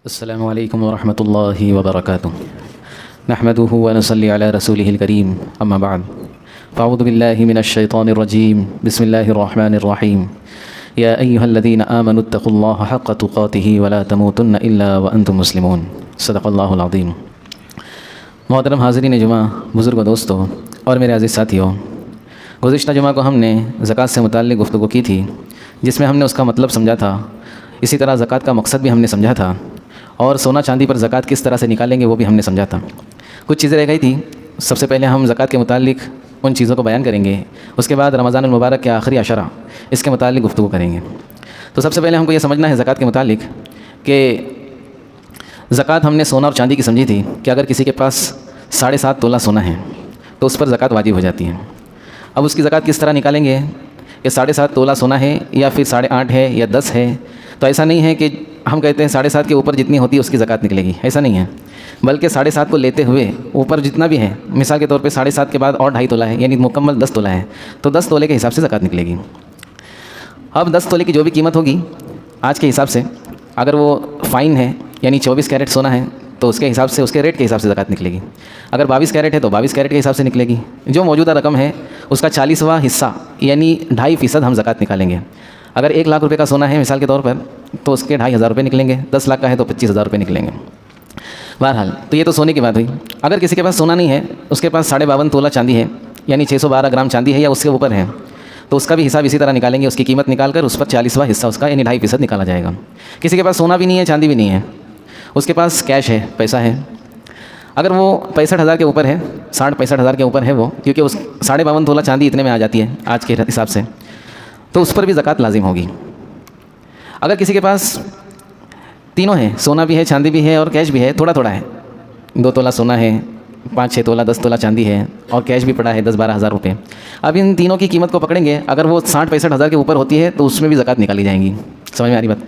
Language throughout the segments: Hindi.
अस्सलामु अलैकुम वरहमतुल्लाहि वबरकातुहू नहमदुहु व नसल्ली अला रसूलिहिल करीम अम्मा बाद फ़अऊज़ु बिल्लाहि मिनश शैतानिर रजीम बिस्मिल्लाहिर रहमानिर रहीम या अय्युहल्लज़ीना आमनुत्तक़ुल्लाहा हक़्क़ तुक़ातिही व ला तमूतुन्ना इल्ला व अंतुम मुस्लिमून सदक़ल्लाहुल अज़ीम। मोहतरम हाज़रीन जुमा, बुज़ुर्ग दोस्तों और मेरे अज़ीज़ साथियों, गुज़िश्ता जुमा को हमने ज़कात से मुताल्लिक़ गुफ्तगू की थी, जिसमें हमने उसका मतलब समझा था। इसी तरह ज़कात का मकसद भी हमने समझा था और सोना चांदी पर ज़कात किस तरह से निकालेंगे वो भी हमने समझा था। कुछ चीज़ें रह गई थी। सबसे पहले हम ज़कात के मुताल्लिक़ उन चीज़ों को बयान करेंगे, उसके बाद रमज़ानुल मुबारक के आखिरी अशरा इसके मुताल्लिक़ गुफ्तगू करेंगे। तो सबसे पहले हमको ये समझना है ज़कात के मुताल्लिक़ कि ज़कात हमने सोना और चांदी की समझी थी कि अगर किसी के पास 7.5 तोला सोना है तो उस पर ज़कात वाजिब हो जाती है। अब उसकी ज़कात किस तरह निकालेंगे कि 7.5 तोला सोना है या फिर 8.5 है या 10 है। तो ऐसा नहीं है कि हम कहते हैं 7.5 के ऊपर जितनी होती है उसकी ज़कात निकलेगी, ऐसा नहीं है। बल्कि 7.5 को लेते हुए ऊपर जितना भी है, मिसाल के तौर पे 7.5 के बाद और 2.5 तोला है, यानी मुकम्मल 10 तोला है, तो 10 तोले के हिसाब से ज़कात निकलेगी। अब 10 तोले की जो भी कीमत होगी आज के हिसाब से, अगर वो फ़ाइन है यानी 24 कैरेट सोना है तो उसके हिसाब से, उसके रेट के हिसाब से ज़कात निकलेगी। अगर 22 कैरेट है तो 22 कैरेट के हिसाब से निकलेगी। जो मौजूदा रकम है उसका 40वां हिस्सा यानी 2.5% हम ज़कात निकालेंगे। अगर 1 लाख रुपए का सोना है मिसाल के तौर पर तो उसके 2,500 रुपये निकलेंगे। 10 लाख का है तो 25,000 रुपये निकलेंगे। बहरहाल तो ये तो सोने की बात हुई। अगर किसी के पास सोना नहीं है, उसके पास 52.5 तोला चांदी है यानी 612 ग्राम चांदी है या उसके ऊपर है, तो उसका भी हिसाब इसी तरह निकालेंगे। उसकी कीमत निकाल कर उस पर 40वां हिस्सा उसका यानी 2.5% निकाला जाएगा। किसी के पास सोना भी नहीं है, चांदी भी नहीं है, उसके पास कैश है, पैसा है। अगर वो 65,000 के ऊपर है, 65,000 के ऊपर है वो, क्योंकि उस 52.5 तोला चांदी इतने में आ जाती है आज के हिसाब से, तो उस पर भी ज़कात लाजिम होगी। अगर किसी के पास तीनों है, सोना भी है, चांदी भी है और कैश भी है, थोड़ा थोड़ा है, 2 तोला सोना है, 5-6 तोला 10 तोला चांदी है और कैश भी पड़ा है 10-12 हज़ार रुपये। अब इन तीनों की कीमत को पकड़ेंगे, अगर वो 60-65 के ऊपर होती है तो उसमें भी ज़कात निकाली जाएंगी। समझ में आ रही बात?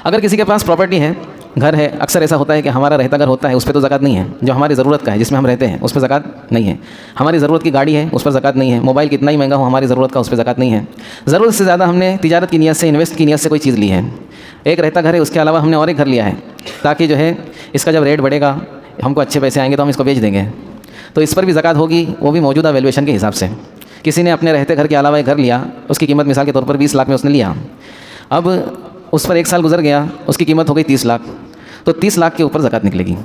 अगर किसी के पास प्रॉपर्टी है, घर है, अक्सर ऐसा होता है कि हमारा रहता घर होता है, उस पर तो ज़कात नहीं है। जो हमारी ज़रूरत का है, जिसमें हम रहते हैं, उस पर ज़कात नहीं है। हमारी ज़रूरत की गाड़ी है, उस पर ज़कात नहीं है। मोबाइल कितना ही महंगा हो, हमारी ज़रूरत का, उस पर ज़कात नहीं है। ज़रूरत से ज़्यादा हमने तिजारत की नीयत से, इन्वेस्ट की नीयत से कोई चीज़ ली है। एक रहता घर है, उसके अलावा हमने और एक घर लिया है ताकि जो है इसका जब रेट बढ़ेगा, हमको अच्छे पैसे आएंगे तो हम इसको बेच देंगे, तो इस पर भी ज़कात होगी, वो भी मौजूदा वैल्यूएशन के हिसाब से। किसी ने अपने रहते घर के अलावा एक घर लिया, उसकी कीमत मिसाल के तौर पर 20 लाख में उसने लिया। अब उस पर 1 साल गुजर गया, उसकी कीमत हो गई 30 लाख, तो 30 लाख के ऊपर ज़कात निकलेगी।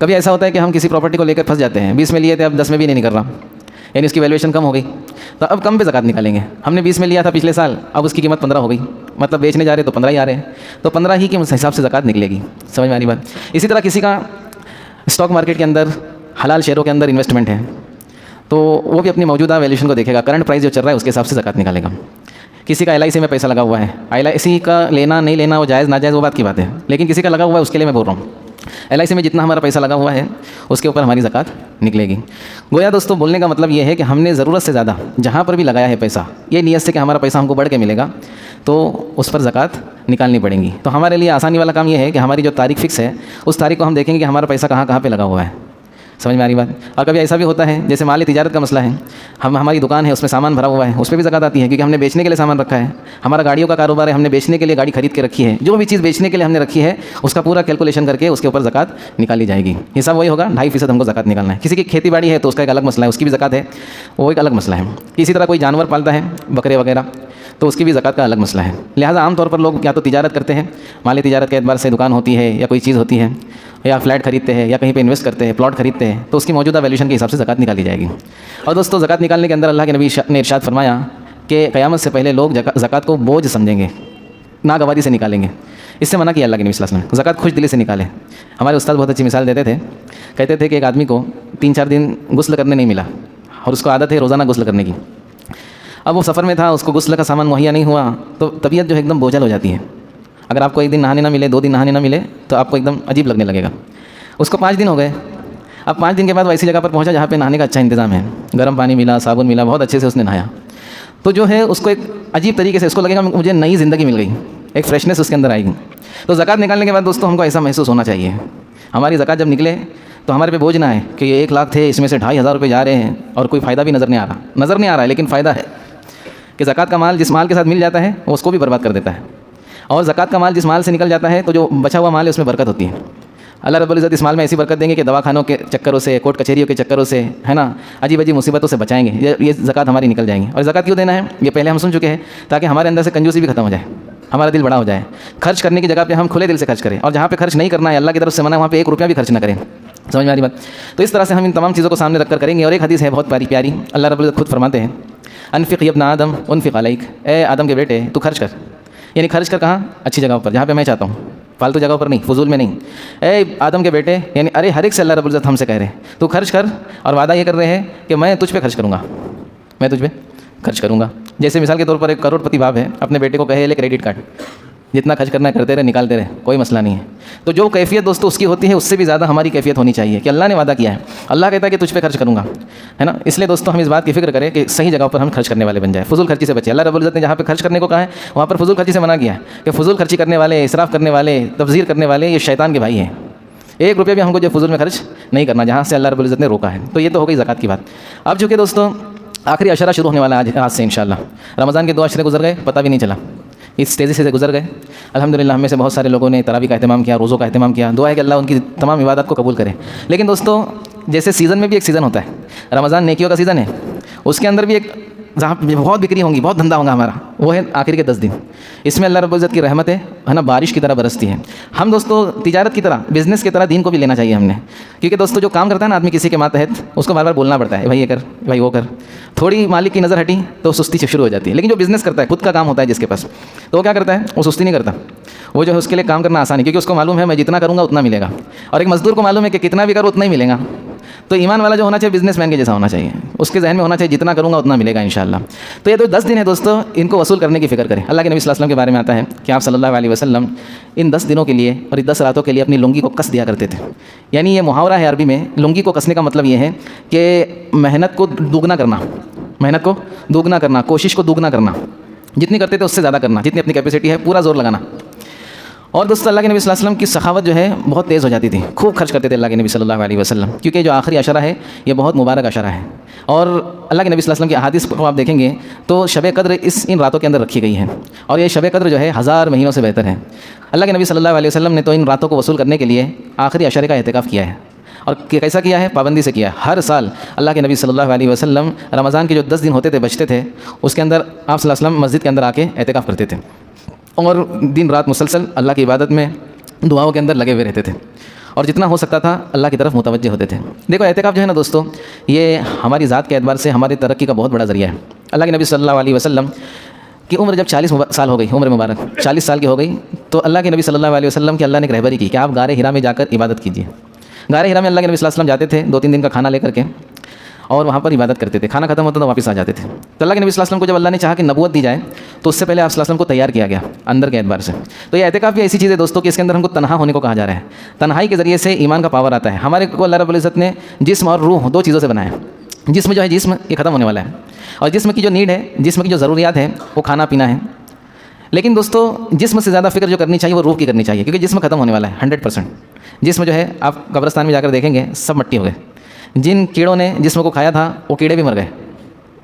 कभी ऐसा होता है कि हम किसी प्रॉपर्टी को लेकर फंस जाते हैं, 20 में लिए थे, अब 10 में भी नहीं निकल रहा, यानी उसकी वैल्यूएशन कम हो गई, तो अब कम पे ज़कात निकालेंगे। हमने 20 में लिया था पिछले साल, अब उसकी कीमत 15 हो गई, मतलब बेचने जा रहे तो 15 ही आ रहे हैं, तो 15 ही के हिसाब से ज़कात निकलेगी। समझ में आ रही बात? इसी तरह किसी का स्टॉक मार्केट के अंदर, हलाल शेयरों के अंदर इन्वेस्टमेंट है, तो वो भी अपनी मौजूदा वैल्यूएशन को देखेगा, करंट प्राइस जो चल रहा है उसके हिसाब से ज़कात निकालेगा। किसी का LIC में पैसा लगा हुआ है, LIC का लेना नहीं लेना वो जायज़ नाजायज़ वो बात की बात है, लेकिन किसी का लगा हुआ है उसके लिए मैं बोल रहा हूँ। LIC में जितना हमारा पैसा लगा हुआ है उसके ऊपर हमारी ज़कात निकलेगी। गोया दोस्तों बोलने का मतलब ये है कि हमने ज़रूरत से ज़्यादा जहाँ पर भी लगाया है पैसा, ये नीयत से कि हमारा पैसा हमको बढ़ के मिलेगा, तो उस पर ज़कात निकालनी पड़ेगी। तो हमारे लिए आसानी वाला काम ये है कि हमारी जो तारीख फ़िक्स है उस तारीख को हम देखेंगे कि हमारा पैसा कहाँ कहाँ पर लगा हुआ है। समझ में आ रही बात? और कभी ऐसा भी होता है, जैसे माल तिजारत का मसला है, हमारी दुकान है, उसमें सामान भरा हुआ है, उस पर भी ज़कात आती है क्योंकि हमने बेचने के लिए सामान रखा है। हमारा गाड़ियों का कारोबार है, हमने बेचने के लिए गाड़ी खरीद के रखी है। जो भी चीज़ बेचने के लिए हमने रखी है उसका पूरा कैलकुलेशन करके उसके ऊपर ज़कात निकाली जाएगी। हिसाब वही होगा, 2.5% हमको ज़कात निकालना है। किसी की खेती बाड़ी है तो उसका एक अलग मसला है, उसकी भी ज़कात है, वो एक अलग मसला है। इसी तरह कोई जानवर पालता है, बकरे वगैरह, तो उसकी भी ज़कात का अलग मसला है। लिहाजा आमतौर पर लोग या तो तिजारत करते हैं, माली तिजारत के एतबार से दुकान होती है या कोई चीज़ होती है, या फ्लैट खरीदते हैं या कहीं पे इन्वेस्ट करते हैं, प्लॉट खरीदते हैं, तो उसकी मौजूदा वैल्यूएशन के हिसाब से ज़कात निकाली जाएगी। और दोस्तों ज़कात निकालने के अंदर अल्लाह के नबी ने इरशाद फरमाया कि क़यामत से पहले लोग ज़कात को बोझ समझेंगे, नागवारी से निकालेंगे। इससे मना किया अल्लाह के नबी सल्लल्लाहु अलैहि वसल्लम, ज़कात खुश दिली से निकालें। हमारे उस्ताद बहुत अच्छी मिसाल देते थे, कहते थे कि एक आदमी को 3-4 दिन गुस्ल करने नहीं मिला और उसको आदत है रोज़ाना गुस्ल करने की। अब वो सफ़र में था, उसको गुस्ल का सामान मुहैया नहीं हुआ, तो तबीयत जो है एकदम बोझल हो जाती है। अगर आपको 1 दिन नहाने ना मिले, 2 दिन नहाने ना मिले, तो आपको एकदम अजीब लगने लगेगा। उसको 5 दिन हो गए। अब 5 दिन के बाद वो ऐसी जगह पर पहुंचा जहाँ पे नहाने का अच्छा इंतज़ाम है, गर्म पानी मिला, साबुन मिला, बहुत अच्छे से उसने नहाया, तो जो है उसको एक अजीब तरीके से उसको लगेगा मुझे नई ज़िंदगी मिल गई, एक फ्रेशनेस उसके अंदर आएगी। तो ज़कात निकालने के बाद दोस्तों हमको ऐसा महसूस होना चाहिए, हमारी ज़कात जब निकले तो हमारे पे बोझ ना है कि ये 1 लाख थे, इसमें से 2,500 रुपये जा रहे हैं और कोई फ़ायदा भी नज़र नहीं आ रहा है, लेकिन फ़ायदा है कि ज़कात का माल जिस माल के साथ मिल जाता है वो उसको भी बर्बाद कर देता है। और ज़कात का माल जिस माल से निकल जाता है तो जो बचा हुआ माल है उसमें बरकत होती है। अल्लाह रब्बुल इज़्ज़त इस माल में ऐसी बरकत देंगे कि दवाखानों के चक्करों से, कोर्ट कचहरियों के चक्करों से, है ना, अजीब अजीब मुसीबतों से बचाएंगे। ये ज़कात हमारी निकल जाएंगी। और ज़कात क्यों देना है ये पहले हम सुन चुके हैं, ताकि हमारे अंदर से कंजूसी भी खत्म हो जाए, हमारा दिल बड़ा हो जाए। खर्च करने की जगह पे हम खुले दिल से खर्च करें, और जहाँ पे खर्च नहीं करना है, अल्लाह की तरफ से मना, वहाँ पे 1 रुपया भी खर्च ना करें। समझ में आ रही बात? तो इस तरह से हम इन तमाम चीज़ों को सामने रखकर करेंगे। और एक हदीस है बहुत प्यारी, अल्लाह रब्बुल इज़्ज़त खुद फरमाते हैं, अनफ़िक़ या इब्न आदम उनफ़िक़ अलैक, ए आदम के बेटे तू खर्च कर। यानी खर्च कर कहाँ? अच्छी जगहों पर, जहाँ पे मैं चाहता हूँ, फालतू जगहों पर नहीं, फजूल में नहीं। ए आदम के बेटे, यानी अरे हर एक से अल्लाह रब्बुल इज़्ज़त हमसे कह रहे हैं तू खर्च कर, और वादा ये कर रहे हैं कि मैं तुझ पे खर्च करूँगा, मैं तुझ पे खर्च करूँगा। जैसे मिसाल के तौर पर एक करोड़पति बाप है, अपने बेटे को कहे ले क्रेडिट कार्ड, जितना खर्च करना है करते रहे, निकालते रहे, कोई मसला नहीं है। तो जो कैफियत दोस्तों उसकी होती है, उससे भी ज़्यादा हमारी कैफियत होनी चाहिए कि अल्लाह ने वादा किया है, अल्लाह कहता है कि तुझ पे खर्च करूँगा, है ना। इसलिए दोस्तों हम इस बात की फिक्र करें कि सही जगह पर हम खर्च करने वाले बन जाए, फजूल खर्ची से बचे। अल्लाह रब्बुल इज़्ज़त ने जहाँ पे खर्च करने को कहा है वहाँ पर फजूल खर्ची से मना किया है कि फजूल खर्ची करने वाले, इसराफ करने वाले, तब्ज़ीर करने वाले ये शैतान के भाई हैं। 1 रुपया भी हमको जो फजूल में खर्च नहीं करना, जहाँ से अल्लाह रब्बुल इज़्ज़त ने रोका है। तो ये तो हो गई ज़कात की बात। अब चूँकि दोस्तों आखिरी अशरा शुरू होने वाला आज से इंशाअल्लाह। रमज़ान के 2 अशरे गुजर गए, पता भी नहीं चला, इस तेज़ी से गुजर गए। अल्हम्दुलिल्लाह हम में से बहुत सारे लोगों ने तरावी का अहतमाम किया, रोज़ों का अहतमाम किया। दुआ है कि अल्लाह उनकी तमाम इबादत को कबूल करे। लेकिन दोस्तों जैसे सीज़न में भी एक सीज़न होता है, रमज़ान नेकियों का सीज़न है, उसके अंदर भी एक जहाँ बहुत बिक्री होंगी, बहुत धंधा होगा हमारा, वो है आखिर के 10 दिन। इसमें अल्लाह रब्बुल इज़्ज़त की रहमत है ना, बारिश की तरह बरसती है। हम दोस्तों तिजारत की तरह, बिज़नेस की तरह दीन को भी लेना चाहिए हमने, क्योंकि दोस्तों जो काम करता है ना आदमी किसी के मातहत, उसको बार बार बोलना पड़ता है, भाई ये कर, भाई वो कर। थोड़ी मालिक की नज़र हटी तो सुस्ती शुरू हो जाती है। लेकिन जो बिज़नेस करता है, खुद का काम होता है जिसके पास, तो वो क्या करता है, वो सुस्ती नहीं करता। वो जो है उसके लिए काम करना आसान है, क्योंकि उसको मालूम है मैं जितना करूँगा उतना मिलेगा। और एक मजदूर को मालूम है कि कितना भी करो उतना ही मिलेगा। तो ईमान वाला जो होना चाहिए बिजनेसमैन के जैसा होना चाहिए, उसके जहन में होना चाहिए जितना करूँगा उतना मिलेगा इंशाअल्लाह। तो ये तो 10 दिन है दोस्तों, इनको वसूल करने की फ़िक्र करें। अल्लाह के नबी सल्लल्लाहु अलैहि वसल्लम के बारे में आता है कि आप सल्लल्लाहु अलैहि वसल्लम इन 10 दिनों के लिए और 10 रातों के लिए अपनी लुंगी को कस दिया करते थे। यानी ये मुहावरा है अरबी में, लुंगी को कसने का मतलब ये है कि मेहनत को दोगुना करना, मेहनत को दोगुना करना, कोशिश को दोगुना करना, जितनी करते थे उससे ज़्यादा करना, जितनी अपनी कैपेसिटी है पूरा जोर लगाना। और दोस्तों अल्लाह के नबी सल्लल्लाहु अलैहि वसल्लम की सखावत जो है बहुत तेज़ हो जाती थी, खूब खर्च करते थे अल्लाह के नबी सल्लल्लाहु अलैहि वसल्लम, क्योंकि जो आखिरी अशरा है ये बहुत मुबारक अशरा है। और अल्लाह के नबी सल्लल्लाहु अलैहि वसल्लम की अहादीस को आप देखेंगे तो शब कद्र इन रातों के अंदर रखी गई है, और ये शब कद्र जो है 1000 महीनों से बेहतर है। अल्लाह के नबी सल्लल्लाहु अलैहि वसल्लम ने तो इन रातों को वसूल करने के लिए आखिरी अशरे का एहतिकाफ़ किया है। और कैसा किया है? पाबंदी से किया है। हर साल अल्लाह के नबी सल्लल्लाहु अलैहि वसल्लम रमज़ान के जो 10 दिन होते थे, बचते थे, उसके अंदर आप सल्लल्लाहु अलैहि वसल्लम मस्जिद के अंदर आके एहतिकाफ़ करते थे और दिन रात मुसलसल अल्लाह की इबादत में, दुआओं के अंदर लगे हुए रहते थे, और जितना हो सकता था अल्लाह की तरफ मुतवज्जे होते थे। देखो एहतिकाफ़ जो है ना दोस्तों, ये हमारी ज़ात के एतबार से हमारी तरक्की का बहुत बड़ा ज़रिया है। अल्लाह के नबी सल्लल्लाहु अलैहि वसल्लम की उम्र जब 40 साल हो गई, उम्र मुबारक 40 साल की हो गई, तो अल्लाह के नबी सल्लल्लाहु अलैहि वसल्लम की अल्लाह ने एक रहबरी की कि आप गारे हिरा में जाकर इबादत कीजिए। गारे हिरा में अल्लाह के नबी सल्लल्लाहु अलैहि वसल्लम जाते थे 2-3 दिन का खाना लेकर के, और वहाँ पर इबादत करते थे। खाना खत्म होता तो वापस आ जाते थे। तो अल्लाह के नबी सल्लल्लाहु अलैहि वसल्लम को जब अल्लाह ने चाहा कि नबूवत दी जाए, तो उससे पहले आप सल्लल्लाहु अलैहि वसल्लम को तैयार किया गया अंदर के एतबार से। तो ये एहतिकाफ़ भी ऐसी चीज़ है दोस्तों कि इसके अंदर हमको तन्हा होने को कहा जा रहा है। तन्हाई के ज़रिए से ईमान का पावर आता है। हमारे को अल्लाह रब्बुल इज़्ज़त ने जिस्म और रूह 2 चीज़ों से बनाया है। जिस्म जो है, जिस्म ये ख़त्म होने वाला है, और जिस्म की जो नीड है, जिस्म की जो ज़रूरियात है वो खाना पीना है। लेकिन दोस्तों जिस्म से ज़्यादा फिक्र जो करनी चाहिए वो रूह की करनी चाहिए, क्योंकि जिस्म खत्म होने वाला है 100%। जिस्म जो है आप कब्रिस्तान में जाकर देखेंगे सब मट्टी हो गए। जिन कीड़ों ने जिस्म को खाया था वो कीड़े भी मर गए।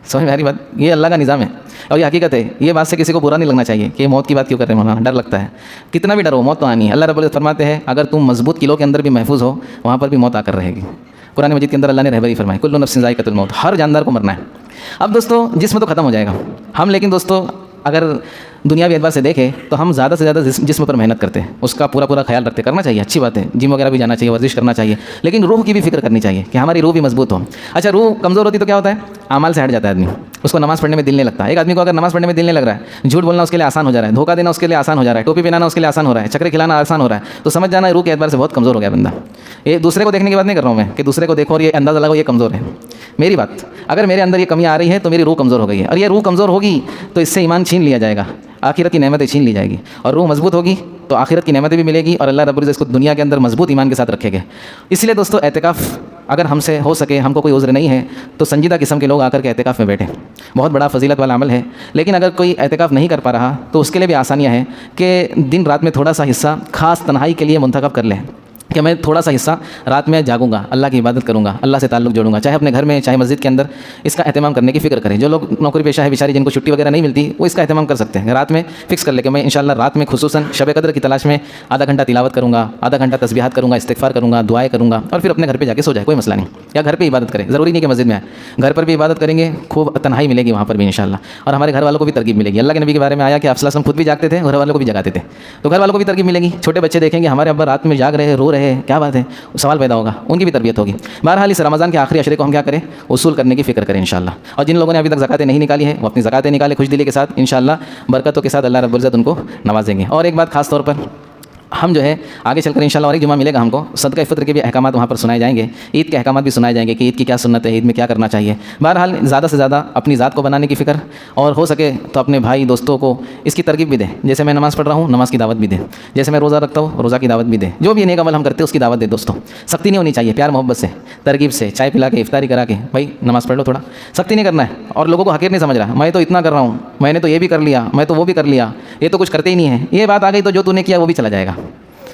समझ में आ रही बात? ये अल्लाह का निज़ाम है और ये हकीकत है। ये बात से किसी को बुरा नहीं लगना चाहिए कि मौत की बात क्यों कर रहे हैं, मौलाना डर लगता है। कितना भी डरो, मौत तो आनी है। अल्लाह रब्बुल इज़्ज़त फरमाते हैं अगर तुम मजबूत किलो के अंदर भी महफूज हो, वहाँ पर भी मौत आकर रहेगी। कुरान मजीद के अंदर अल्लाह ने रहबरी फरमाई, कुल्लु नफ्सिन ज़ाइक़तुल मौत, हर जानदार को मरना है। अब दोस्तों जिस्म तो ख़त्म हो जाएगा हम, लेकिन दोस्तों अगर दुनियावी एतबार से देखें तो हम ज़्यादा से ज़्यादा जिस्म पर मेहनत करते हैं, उसका पूरा ख्याल रखते, करना चाहिए, अच्छी बात है। जिम वगैरह भी जाना चाहिए, वर्जिश करना चाहिए, लेकिन रूह की भी फिक्र करनी चाहिए कि हमारी रूह भी मजबूत हो। अच्छा, रूह कमज़ोर होती तो क्या होता है? आमाल से हट जाता है आदमी, उसको नमाज़ पढ़ने में दिल नहीं लगता। एक आदमी को अगर नमाज़ पढ़ने में दिल नहीं लग रहा है, झूठ बोलना उसके लिए आसान हो जा रहा है, धोखा देना उसके लिए आसान हो जा रहा है, टोपी पहनाना उसके लिए आसान हो रहा है, चक्कर खिलाना आसान हो रहा है, तो समझ जाना रूह के एतबार से बहुत कमज़ोर हो गया बंदा। ये दूसरे को देखने की बात नहीं कर रहा हूँ मैं कि दूसरे को देखो और ये अंदाज़ा लगाओ ये कमज़ोर है। मेरी बात, अगर मेरे अंदर ये कमी आ रही है तो मेरी रूह कमज़ोर हो गई है, और ये रूह कमज़ोर होगी तो इससे ईमान छीन लिया जाएगा, आखिरत की नेमतें छीन ली जाएगी। और रूह मजबूत होगी तो आखिरत की नेमतें भी मिलेगी, और अल्लाह रब्बुल इज़्ज़त इसको दुनिया के अंदर मजबूत ईमान के साथ रखेंगे। इसलिए दोस्तों एहतिकाफ़ अगर हमसे हो सके, हमको कोई उज़्र नहीं है, तो संजीदा किस्म के लोग आकर के एहतिकाफ़ में बैठें। बहुत बड़ा फजीलत वाला अमल है। लेकिन अगर कोई एहतिकाफ़ नहीं कर पा रहा तो उसके लिए भी आसानियाँ हैं कि दिन रात में थोड़ा सा हिस्सा खास तन्हाई के लिए मुंतखब कर लें। कि मैं थोड़ा सा हिस्सा रात में जागूंगा, अल्लाह की इबादत करूंगा, अल्लाह से ताल्लुक़ जोड़ूंगा, चाहे अपने घर में चाहे मस्जिद के अंदर। इसका एहतमाम करने की फ़िक्र करें। जो लोग नौकरी पेशा है बेचारी, जिनको छुट्टी वगैरह नहीं मिलती, वो इसका एहतमाम कर सकते हैं। रात में फिक्स कर ले कि मैं इंशाल्लाह रात में खुसूसन शब कदर की तलाश में आधा घंटा तिलावत करूँगा, आधा घंटा तस्बीहात करूँगा, इस्तिग़फ़ार करूँगा, दुआएँ करूँगा, और फिर अपने घर पर जाके सो जाए, कोई मसला नहीं। या घर पर इबादत करें, ज़रूरी नहीं कि मस्जिद में आए, घर पर भी इबादत करेंगे, खूब तन्हाई मिलेगी वहाँ पर भी इंशाल्लाह। और हमारे घर वालों को भी तरगीब मिलेगी। अल्लाह के नबी के बारे में आया कि आप सल्लल्लाहु अलैहि वसल्लम खुद भी जागते थे, घर वालों को भी जगाते थे, तो घर वालों को भी तरगीब मिलेगी। छोटे बच्चे देखेंगे हमारे अब्बा रात में जाग रहे हैं, रो रहे हैं, क्या बात है, सवाल पैदा होगा, उनकी भी तरबियत होगी। बहरहाल इस रमज़ान के आखिरी अशरे को हम क्या करें, उसूल करने की फ़िक्र करें इंशाल्लाह। और जिन लोगों ने अभी तक ज़कातें नहीं निकाली है, वो अपनी ज़कातें निकालें खुशदिली के साथ, इंशाल्लाह बरकतों के साथ अल्लाह रब्बुल इज़्ज़त उनको नवाजेंगे। और एक बात खास तौर पर हम जो है आगे चलकर इंशाल्लाह और एक जुमा मिलेगा हमको, सदका फ़ित्र के भी अहकामात वहाँ पर सुनाए जाएंगे, ईद के अहकामात भी सुनाए जाएंगे कि ईद की क्या सुन्नत है, ईद में क्या करना चाहिए। बहरहाल ज़्यादा से ज़्यादा अपनी ज़ात को बनाने की फ़िक्र, और हो सके तो अपने भाई दोस्तों को इसकी तरगीब भी दें। जैसे मैं नमाज़ पढ़ रहा हूँ, नमाज़ की दावत भी दें। जैसे मैं रोज़ा रखता हूँ, रोज़ा की दावत भी दें। जो भी नेक अमल हम करते हैं उसकी दावत दें दोस्तों। सख्ती नहीं होनी चाहिए, प्यार मोहब्बत से, तरगीब से, चाय पिला के, इफ्तारी करा के, भाई नमाज़ पढ़ लो, थोड़ा सख्ती नहीं करना है। और लोगों को हकीर नहीं समझ रहा, मैं तो इतना कर रहा हूँ, मैंने तो ये भी कर लिया, मैं तो वो भी कर लिया, ये तो कुछ करते ही नहीं है। ये बात आ गई तो जो तूने किया वो भी चला जाएगा,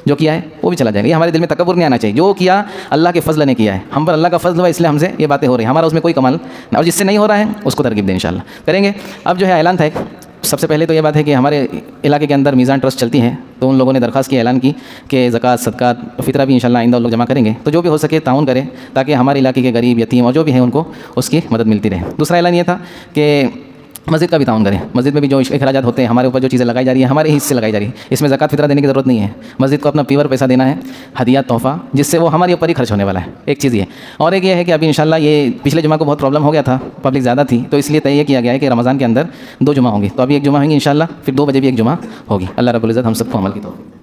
जो किया है वो भी चला जाएगा। ये हमारे दिल में तकब्बुर नहीं आना चाहिए। जो किया अल्लाह के फजल ने किया है, हम पर अल्लाह का फजल हुआ, इसलिए हमसे ये बातें हो रही हैं, हमारा उसमें कोई कमाल। और जिससे नहीं हो रहा है उसको तरगीब दें, इंशाल्लाह करेंगे। अब जो है ऐलान था एक, सबसे पहले तो ये बात है कि हमारे इलाके के अंदर मीज़ान ट्रस्ट चलती है, तो उन लोगों ने दरख्वास्त की, ऐलान की कि ज़कात, सदक़ात, फ़ितरा भी इंशाल्लाह आइंदा लोग जमा करेंगे। तो जो भी हो सके ताउन करें, ताकि हमारे इलाके के गरीब, यतीम और जो भी हैं उनको उसकी मदद मिलती रहे। दूसरा ऐलान ये था कि मस्जिद का भी ताउन करें। मस्जिद में भी जो अखराजात होते हैं, हमारे ऊपर जो चीज़ें लगाई जा रही है, हमारे हिस्से लगाई जा रही है, इसमें ज़कात फ़ितरा देने की ज़रूरत नहीं है। मस्जिद को अपना प्योर पैसा देना है, हदिया तोहफ़ा, जिससे वो हमारे ऊपर ही खर्च होने वाला है। एक चीज़ ये, और एक ये है कि अभी इंशाल्लाह ये पिछले जुमा को बहुत प्रॉब्लम हो गया था, पब्लिक ज़्यादा थी, तो इसलिए तय किया गया है कि रमज़ान के अंदर 2 जुमा होंगे। तो अभी एक जुमा होंगी इंशाल्लाह, फिर 2 बजे भी एक जुमा होगी। अल्लाह रब्बुल इज़्ज़त हम सबको अमल की तौफीक